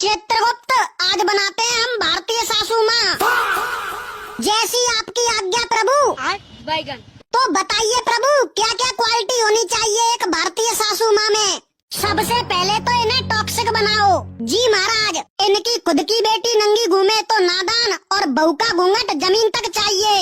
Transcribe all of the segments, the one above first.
चित्रगुप्त, आज बनाते हैं हम भारतीय सासू माँ। जैसी आपकी आज्ञा प्रभु। बैगन। तो बताइए प्रभु, क्या क्या क्वालिटी होनी चाहिए एक भारतीय सासू माँ में? सबसे पहले तो इन्हें टॉक्सिक बनाओ। जी महाराज, इनकी खुद की बेटी नंगी घूमे तो नादान और बहू का घूंघट जमीन तक चाहिए।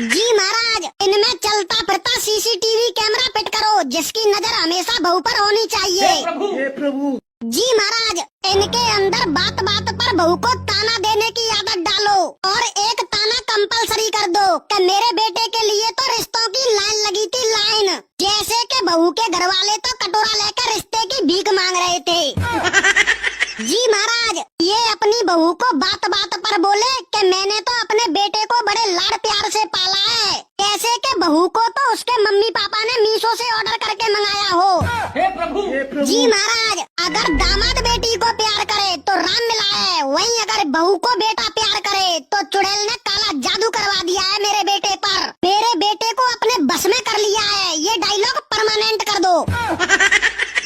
जी महाराज, इनमें चलता फिरता सीसीटीवी कैमरा फिट करो, जिसकी नजर हमेशा बहू पर होनी चाहिए। हे प्रभु। जी महाराज, इनके अंदर बात बात पर बहू को ताना देने की आदत डालो और एक ताना कंपलसरी कर दो कि मेरे बेटे के लिए तो रिश्तों की लाइन लगी थी, लाइन। जैसे कि बहू के घर वाले तो कटोरा लेकर रिश्ते की भीख मांग रहे थे। जी महाराज, ये अपनी बहू को बात बात पर बोले कि मैंने तो अपने बेटे को बड़े लाड़ प्यार से पाला है, जैसे कि बहू को तो उसके मम्मी पापा ने मीशो से ऑर्डर करके मंगाया हो। हे प्रभु। जी महाराज, अगर दामाद बेटी को प्यार करे तो राम मिला है, वहीं अगर बहू को बेटा प्यार करे तो चुड़ैल ने काला जादू करवा दिया है मेरे बेटे पर। मेरे बेटे को अपने बस में कर लिया है, ये डायलॉग परमानेंट कर दो।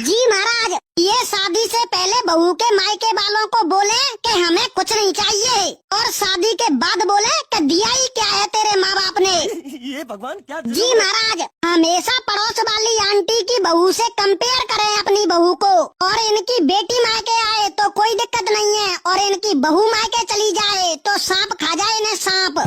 जी महाराज, ये शादी से पहले बहू के मायके वालों को बोले कि हमें कुछ नहीं चाहिए, और शादी के बाद बोले कि दिया ही क्या है तेरे माँ बाप ने। ये भगवान क्या। जी महाराज, हमेशा पड़ोस वाली आंटी की बहू से कंपेयर करें अपनी बहू को, और इनकी बेटी मायके आए तो कोई दिक्कत नहीं है, और इनकी बहू मायके चली जाए तो सांप खा जाए इन्हें, सांप।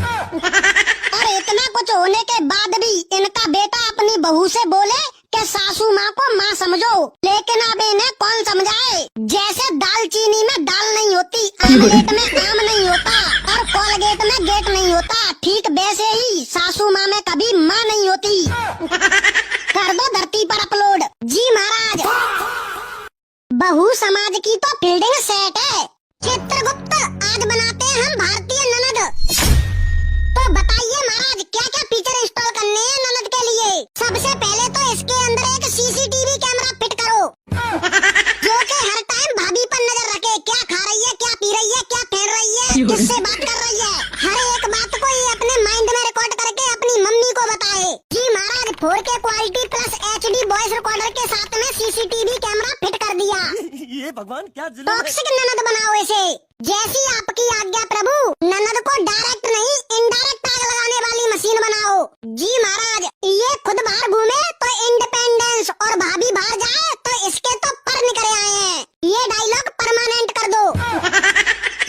और इतना कुछ होने के बाद भी इनका बेटा अपनी बहू से बोले कि सासू माँ को माँ समझो, लेकिन अब इन्हें कौन समझाए। जैसे दालचीनी में दाल नहीं होती, आमलेट में आम नहीं होता, और कोलगेट में गेट नहीं होता, ठीक वैसे ही सासू माँ में कभी माँ नहीं होती। कर दो धरती पर अपलोड। जी महाराज, बहू समाज की तो फील्डिंग सेट है। चित्रगुप्त, आज बनाते हैं हम भारतीय ननद। तो बताइए महाराज, क्या क्या फीचर इंस्टॉल करने हैं ननद के लिए? सबसे पहले तो इसके अंदर एक सीसीटीवी कैमरा फिट करो, जो कि हर टाइम भाभी पर नजर रखे, क्या खा रही है, क्या पी रही है, क्या फेर रही है, किससे बात कर रही है, हर एक बात को ये अपने माइंड में रिकॉर्ड करके अपनी मम्मी को बताए। जी महाराज, 4K quality plus HD voice recorder के साथ में सीसीटीवी कैमरा फिट कर दिया। ये भगवान क्या। टॉक्सिक ननद बनाओ इसे। जैसी आपकी आज्ञा प्रभु, ननद को डायरेक्ट नहीं इनडायरेक्ट आग लगाने वाली मशीन बनाओ। जी महाराज, ये खुद बाहर घूमे तो इंडिपेंडेंस, और भाभी बाहर जाए तो इसके तो पर निकले आए हैं, ये डायलॉग परमानेंट कर दो।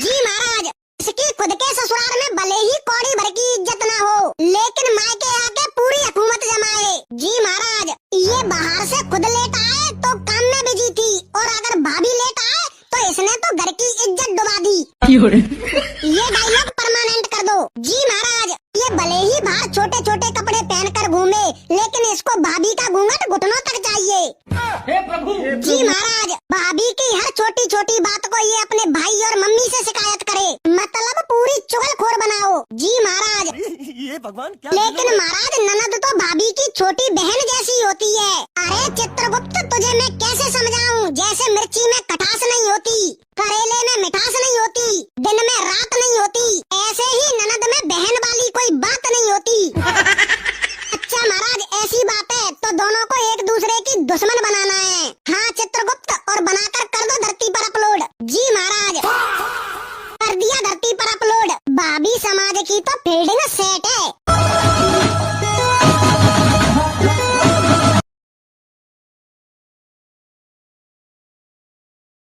जी महाराज, इसकी खुद के ससुराल में भले ही कौड़ी भर की इज्जत न हो, लेकिन मायके आके पूरी हुकूमत जमाए। जी महाराज, ये बाहर से खुद लेट आए तो काम में बिजी थी, और अगर भाभी लेट आए तो इसने तो घर की इज्जत डुबा दी। ये डायलॉग परमानेंट कर दो। जी महाराज, ये भले ही बाहर छोटे छोटे कपड़े पहनकर घूमे, लेकिन इसको भाभी का घूंघट घुटनों तक चाहिए। हे प्रभु। जी महाराज, भाभी की हर छोटी छोटी बात को ये अपने भाई और मम्मी से शिकायत करे, मतलब पूरी चुगलखोर बनाओ। जी महाराज, ये भगवान क्या। लेकिन महाराज, ननद तो भाभी की छोटी बहन जैसी होती है। अरे चित्रगुप्त, तुझे मैं कैसे समझाऊं, जैसे मिर्ची में खटास नहीं होती।